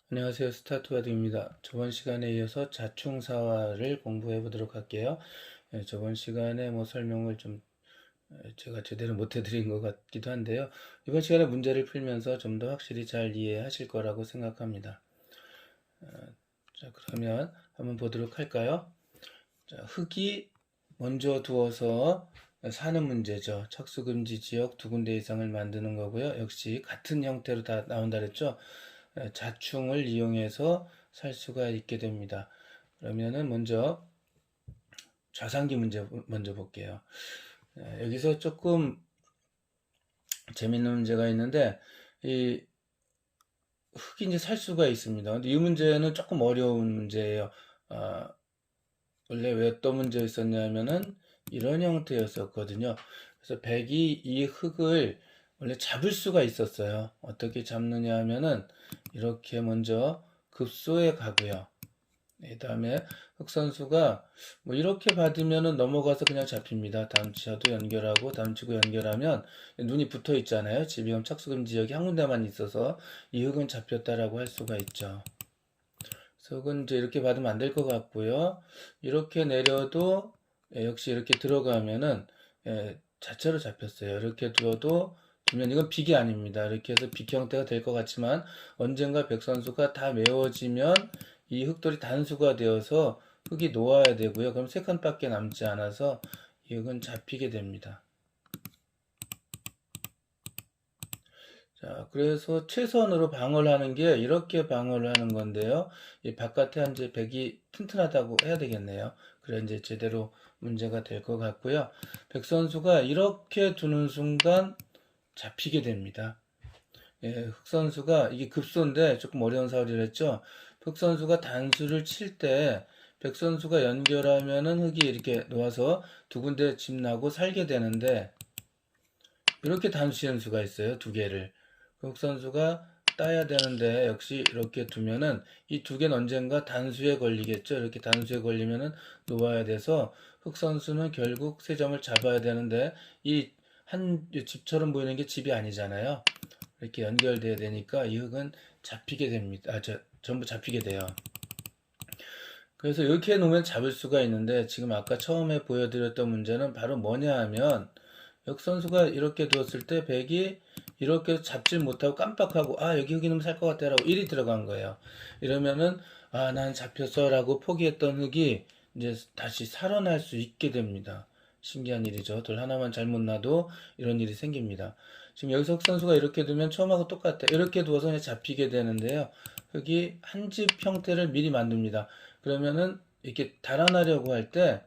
안녕하세요. 스타트와드입니다. 저번 시간에 이어서 자충사화를 공부해 보도록 할게요. 저번 시간에 설명을 좀 제가 제대로 못 해드린 것 같기도 한데요. 이번 시간에 문제를 풀면서 좀 더 확실히 잘 이해하실 거라고 생각합니다. 자, 그러면 한번 보도록 할까요? 자, 흙이 먼저 두어서 사는 문제죠. 착수금지 지역 두 군데 이상을 만드는 거고요. 역시 같은 형태로 다 나온다 그랬죠. 자충을 이용해서 살 수가 있게 됩니다. 그러면은 먼저 좌상기 문제 먼저 볼게요. 여기서 조금 재밌는 문제가 있는데 이 흙이 이제 살 수가 있습니다. 근데 이 문제는 조금 어려운 문제예요. 아, 원래 왜 어떤 문제 있었냐면은 이런 형태였었거든요. 그래서 백이 이 흙을 원래 잡을 수가 있었어요. 어떻게 잡느냐 하면은 이렇게 먼저 급소에 가고요. 그 다음에 흑선수가 이렇게 받으면은 넘어가서 그냥 잡힙니다. 다음 치와도 연결하고 다음 치고 연결하면 눈이 붙어 있잖아요. 지비움 착수금 지역이 한 군데만 있어서 이 흙은 잡혔다라고 할 수가 있죠. 그래서 흙은 이제 이렇게 받으면 안 될 것 같고요. 이렇게 내려도 역시 이렇게 들어가면은 자체로 잡혔어요. 이렇게 두면 이건 빅이 아닙니다. 이렇게 해서 빅 형태가 될 것 같지만 언젠가 백선수가 다 메워지면 이 흙돌이 단수가 되어서 흙이 놓아야 되고요. 그럼 세 칸밖에 남지 않아서 이 흙은 잡히게 됩니다. 자, 그래서 최선으로 방어를 하는 게 이렇게 방어를 하는 건데요. 이 바깥에 이제 백이 튼튼하다고 해야 되겠네요. 그래 이제 제대로 문제가 될 것 같고요. 백 선수가 이렇게 두는 순간 잡히게 됩니다. 흑 선수가 이게 급소인데 조금 어려운 사거리를 했죠. 흑 선수가 단수를 칠 때 백 선수가 연결하면은 흑이 이렇게 놓아서 두 군데 집 나고 살게 되는데 이렇게 단수 연수가 있어요. 두 개를. 흑 선수가 따야 되는데 역시 이렇게 두면은 이 두 개는 언젠가 단수에 걸리겠죠. 이렇게 단수에 걸리면은 놓아야 돼서 흑 선수는 결국 세 점을 잡아야 되는데 이 한 집처럼 보이는 게 집이 아니잖아요. 이렇게 연결돼야 되니까 이 흙은 잡히게 됩니다. 전부 잡히게 돼요. 그래서 이렇게 해놓으면 잡을 수가 있는데 지금 아까 처음에 보여드렸던 문제는 바로 뭐냐 하면 역선수가 이렇게 두었을 때 백이 이렇게 잡질 못하고 깜빡하고 여기 흙이 너무 살 것 같다 라고 1이 들어간 거예요. 이러면은 난 잡혔어 라고 포기했던 흙이 이제 다시 살아날 수 있게 됩니다. 신기한 일이죠. 돌 하나만 잘못 놔도 이런 일이 생깁니다. 지금 여기서 흑 선수가 이렇게 두면 처음하고 똑같아. 이렇게 두어서 그냥 잡히게 되는데요. 흙이 한 집 형태를 미리 만듭니다. 그러면은 이렇게 달아나려고 할 때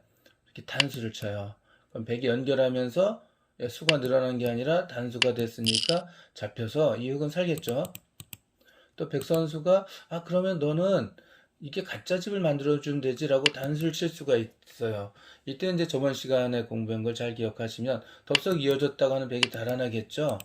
이렇게 단수를 쳐요. 그럼 백이 연결하면서 수가 늘어난 게 아니라 단수가 됐으니까 잡혀서 이 흙은 살겠죠. 또 백 선수가 그러면 너는 이게 가짜 집을 만들어 주면 되지라고 단수를 칠 수가 있어요. 이때 이제 저번 시간에 공부한 걸 잘 기억하시면 덥석 이어졌다가 하는 백이 달아나겠죠.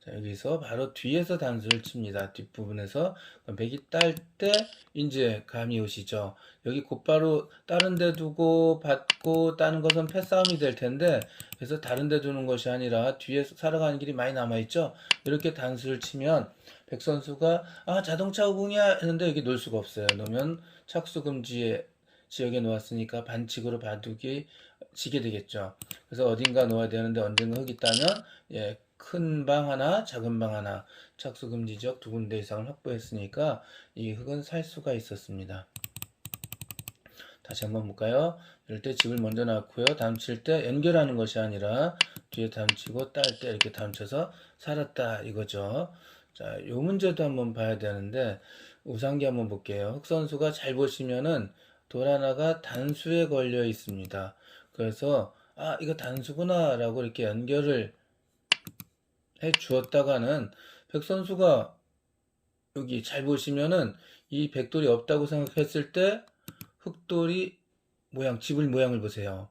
자, 여기서 바로 뒤에서 단수를 칩니다. 뒷부분에서. 백이 딸 때 이제 감이 오시죠. 여기 곧바로 다른 데 두고 받고 따는 것은 패싸움이 될 텐데 그래서 다른 데 두는 것이 아니라 뒤에 살아가는 길이 많이 남아있죠. 이렇게 단수를 치면 백 선수가 자동차 우궁이야 했는데 여기 놓을 수가 없어요. 놓으면 착수금지에 지역에 놓았으니까 반칙으로 바둑이 지게 되겠죠. 그래서 어딘가 놓아야 되는데 언젠가 흙이 따면 큰 방 하나, 작은 방 하나, 착수금지 지역 두 군데 이상을 확보했으니까 이 흙은 살 수가 있었습니다. 다시 한번 볼까요? 이럴 때 집을 먼저 낳고요. 다음 칠 때 연결하는 것이 아니라 뒤에 다음 치고 딸 때 이렇게 다음 쳐서 살았다 이거죠. 자, 요 문제도 한번 봐야 되는데 우상기 한번 볼게요. 흑 선수가 잘 보시면은 돌 하나가 단수에 걸려 있습니다. 그래서 이거 단수구나 라고 이렇게 연결을 해 주었다가는 백 선수가 여기 잘 보시면은 이 백돌이 없다고 생각했을 때 흑돌이 집을 모양을 보세요.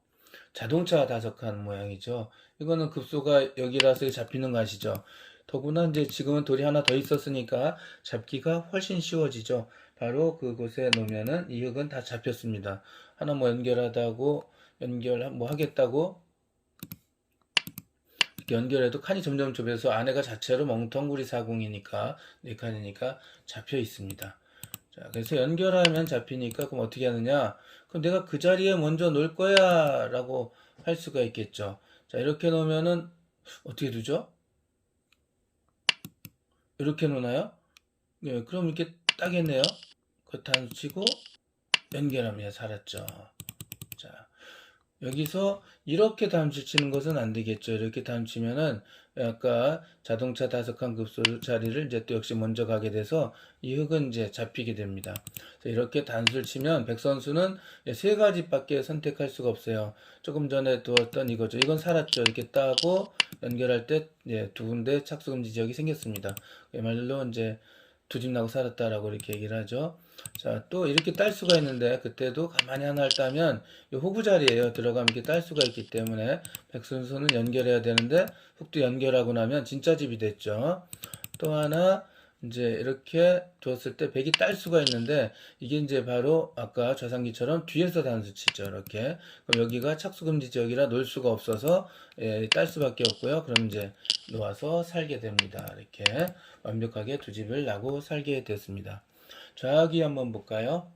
자동차 다석한 모양이죠. 이거는 급소가 여기라서 잡히는 거 아시죠? 더구나 이제 지금은 돌이 하나 더 있었으니까 잡기가 훨씬 쉬워지죠. 바로 그곳에 놓으면은 이 흙은 다 잡혔습니다. 하나 연결하다고 연결 하겠다고 연결해도 칸이 점점 좁아서 안에가 자체로 멍텅구리 사공이니까 네 칸이니까 잡혀 있습니다. 자, 그래서 연결하면 잡히니까 그럼 어떻게 하느냐? 그럼 내가 그 자리에 먼저 놓을 거야 라고 할 수가 있겠죠. 자, 이렇게 놓으면은 어떻게 두죠? 이렇게 놓나요? 예, 그럼 이렇게 따겠네요. 그 단수 치고 연결하면 살았죠. 자, 여기서 이렇게 담수 치는 것은 안 되겠죠. 이렇게 담 치면은 아까 자동차 5칸 급소 자리를 이제 또 역시 먼저 가게 돼서 이 흙은 이제 잡히게 됩니다. 이렇게 단수를 치면 백 선수는 세 가지밖에 선택할 수가 없어요. 조금 전에 두었던 이거죠. 이건 살았죠. 이렇게 따고 연결할 때 두 군데 착수금지 지역이 생겼습니다. 말로 이제 두 집 나고 살았다라고 이렇게 얘기를 하죠. 자, 또 이렇게 딸 수가 있는데 그때도 가만히 하나를 따면 이 호구 자리에요. 들어가면 이렇게 딸 수가 있기 때문에 백선수는 연결해야 되는데 흙도 연결하고 나면 진짜 집이 됐죠. 또 하나 이제 이렇게 두었을 때 백이 딸 수가 있는데 이게 이제 바로 아까 좌상기처럼 뒤에서 단수 치죠. 이렇게. 그럼 여기가 착수금지 지역이라 놓을 수가 없어서 딸 수밖에 없고요. 그럼 이제 놓아서 살게 됩니다. 이렇게 완벽하게 두 집을 나고 살게 됐습니다. 좌악이 한번 볼까요?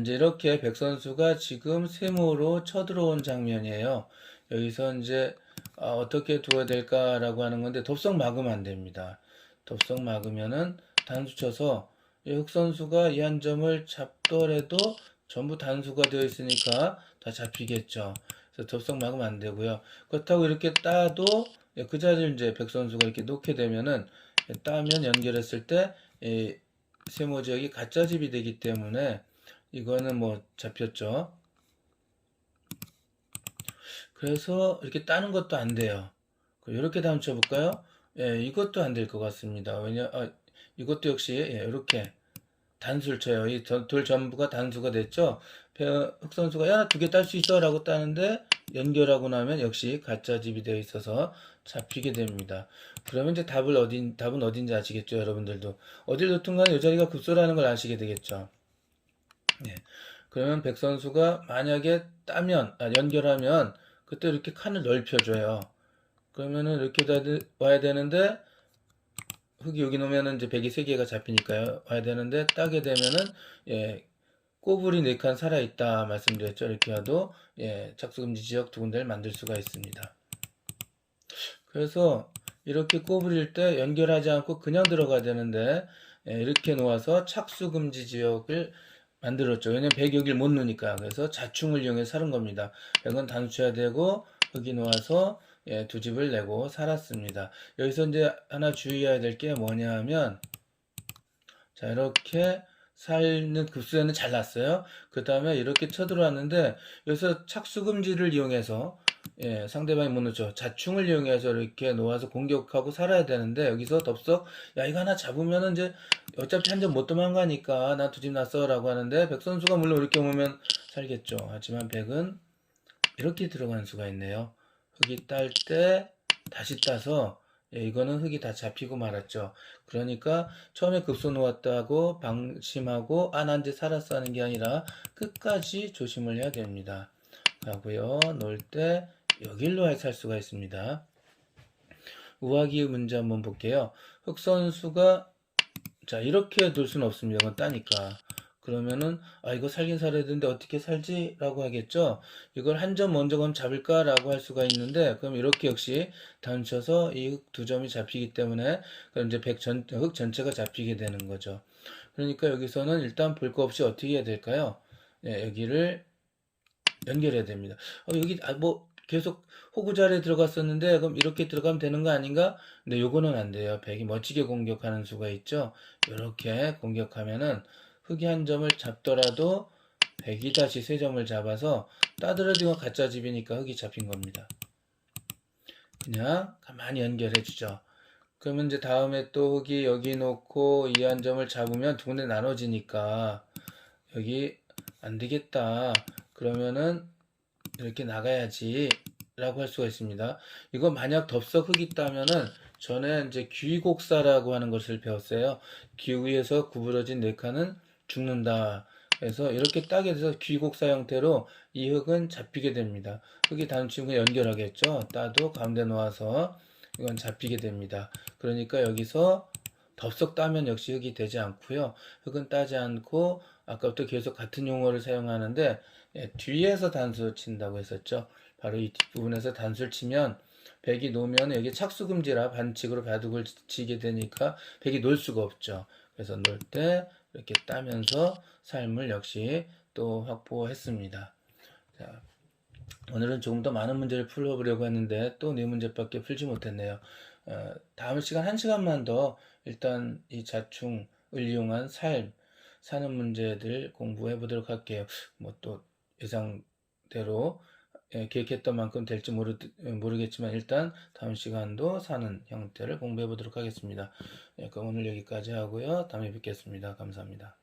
이제 이렇게 백 선수가 지금 세모로 쳐들어온 장면이에요. 여기서 이제 어떻게 두어야 될까라고 하는 건데 덥석 막으면 안 됩니다. 덥석 막으면은 단수 쳐서 흑 선수가 이 한 점을 잡더라도 전부 단수가 되어 있으니까 다 잡히겠죠. 그래서 덥석 막으면 안 되고요. 그렇다고 이렇게 따도 그 자리를 이제 백 선수가 이렇게 놓게 되면은 따면 연결했을 때 세모 지역이 가짜 집이 되기 때문에 이거는 뭐 잡혔죠. 그래서 이렇게 따는 것도 안 돼요. 이렇게 다음 쳐볼까요? 예, 이것도 안 될 것 같습니다. 이것도 역시 이렇게 단수를 쳐요. 이 돌 전부가 단수가 됐죠. 흑 선수가 야, 두 개 딸 수 있어 라고 따는데 연결하고 나면 역시 가짜 집이 되어 있어서 잡히게 됩니다. 그러면 이제 답은 어딘지 아시겠죠, 여러분들도. 어딜 놓든 간에 이 자리가 급소라는 걸 아시게 되겠죠. 네. 그러면 백 선수가 만약에 연결하면 그때 이렇게 칸을 넓혀줘요. 그러면은 이렇게 와야 되는데 흙이 여기 놓으면은 이제 백이 3개가 잡히니까요. 와야 되는데 따게 되면은 꼬불이 4칸 살아있다 말씀드렸죠. 이렇게 해도 착수금지 지역 두 군데를 만들 수가 있습니다. 그래서 이렇게 꼬부릴 때 연결하지 않고 그냥 들어가야 되는데 이렇게 놓아서 착수금지 지역을 만들었죠. 왜냐면 100 여기를 못 넣으니까. 그래서 자충을 이용해 사는 겁니다. 100은 단수쳐야 되고 여기 놓아서 두 집을 내고 살았습니다. 여기서 이제 하나 주의해야 될 게 뭐냐 하면 자 이렇게 살는 급수에는 잘 났어요. 그 다음에 이렇게 쳐들어왔는데 여기서 착수금지를 이용해서 상대방이 못 넣죠. 자충을 이용해서 이렇게 놓아서 공격하고 살아야 되는데 여기서 덥석 야 이거 하나 잡으면은 이제 어차피 한 점 못 도망가니까 나 두 집 났어 라고 하는데 백 선수가 물론 이렇게 오면 살겠죠. 하지만 백은 이렇게 들어가는 수가 있네요. 흙이 딸 때 다시 따서 이거는 흙이 다 잡히고 말았죠. 그러니까 처음에 급소 놓았다고 방심하고 난 이제 살았어 하는 게 아니라 끝까지 조심을 해야 됩니다. 하고요. 놓을 때 여길 놓아야 살 수가 있습니다. 우하기 문제 한번 볼게요. 흑 선수가 자 이렇게 둘 수는 없습니다. 이건 따니까. 그러면은 이거 살긴 살아야 되는데 어떻게 살지? 라고 하겠죠. 이걸 한 점 먼저 그럼 잡을까? 라고 할 수가 있는데 그럼 이렇게 역시 단쳐서 이 흙 두 점이 잡히기 때문에 그럼 이제 흙 전체가 잡히게 되는 거죠. 그러니까 여기서는 일단 볼 거 없이 어떻게 해야 될까요? 여기를 연결해야 됩니다. 여기 뭐 계속 호구 자리에 들어갔었는데 그럼 이렇게 들어가면 되는 거 아닌가? 근데 요거는 안 돼요. 백이 멋지게 공격하는 수가 있죠. 이렇게 공격하면은 흙이 한 점을 잡더라도 백이 다시 3점을 잡아서 따더라도 가짜 집이니까 흙이 잡힌 겁니다. 그냥 가만히 연결해 주죠. 그러면 이제 다음에 또 흙이 여기 놓고 이 한 점을 잡으면 두 군데 나눠지니까 여기 안 되겠다. 그러면은 이렇게 나가야지 라고 할 수가 있습니다. 이거 만약 덥석 흙이 있다면은 전에 이제 귀곡사라고 하는 것을 배웠어요. 기위에서 구부러진 4칸은 죽는다. 그래서 이렇게 따게 돼서 귀곡사 형태로 이 흙은 잡히게 됩니다. 흙이 다음 친구에 연결하겠죠. 따도 가운데 놓아서 이건 잡히게 됩니다. 그러니까 여기서 덥석 따면 역시 흙이 되지 않고요. 흙은 따지 않고 아까부터 계속 같은 용어를 사용하는데 예, 뒤에서 단수 친다고 했었죠. 바로 이 뒷부분에서 단수를 치면 백이 놓으면 여기 착수금지라 반칙으로 바둑을 치게 되니까 백이 놓을 수가 없죠. 그래서 놓을 때 이렇게 따면서 삶을 역시 또 확보했습니다. 자, 오늘은 조금 더 많은 문제를 풀어보려고 했는데 또 네 문제밖에 풀지 못했네요. 다음 시간 한 시간만 더 일단 이 자충을 이용한 사는 문제들 공부해 보도록 할게요. 뭐 또 예상대로 계획했던 만큼 될지 모르겠지만 일단 다음 시간도 사는 형태를 공부해 보도록 하겠습니다. 그럼 오늘 여기까지 하고요. 다음에 뵙겠습니다. 감사합니다.